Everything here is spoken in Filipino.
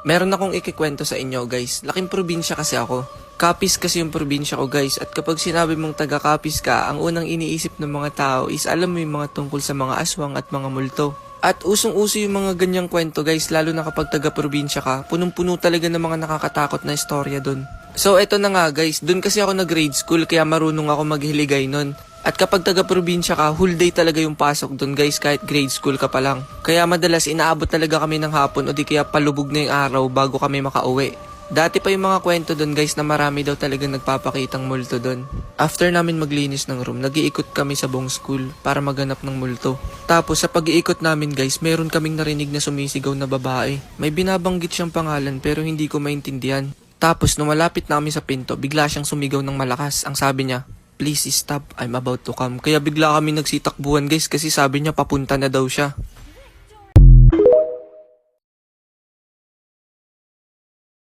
Meron akong ikikwento sa inyo guys. Laking probinsya kasi ako. Capiz kasi yung probinsya ko guys. At kapag sinabi mong taga Capiz ka, ang unang iniisip ng mga tao is alam mo yung mga tungkol sa mga aswang at mga multo. At usong-uso yung mga ganyang kwento guys, lalo na kapag taga probinsya ka, punong-puno talaga ng mga nakakatakot na istorya dun. So eto na nga guys, dun kasi ako nag-grade school kaya marunong ako maghiligay nun. At kapag taga-probinsya ka, whole day talaga yung pasok dun guys kahit grade school ka pa lang. Kaya madalas inaabot talaga kami ng hapon o di kaya palubog na yung araw bago kami makauwi. Dati pa yung mga kwento dun guys na marami daw talaga nagpapakitang multo dun. After namin maglinis ng room, nag-iikot kami sa buong school para maghanap ng multo. Tapos sa pag-iikot namin guys, meron kaming narinig na sumisigaw na babae. May binabanggit siyang pangalan pero hindi ko maintindihan. Tapos nung malapit na kami sa pinto, bigla siyang sumigaw ng malakas. Ang sabi niya, "Please stop, I'm about to come." Kaya bigla kami nagsitakbuhan guys kasi sabi niya papunta na daw siya.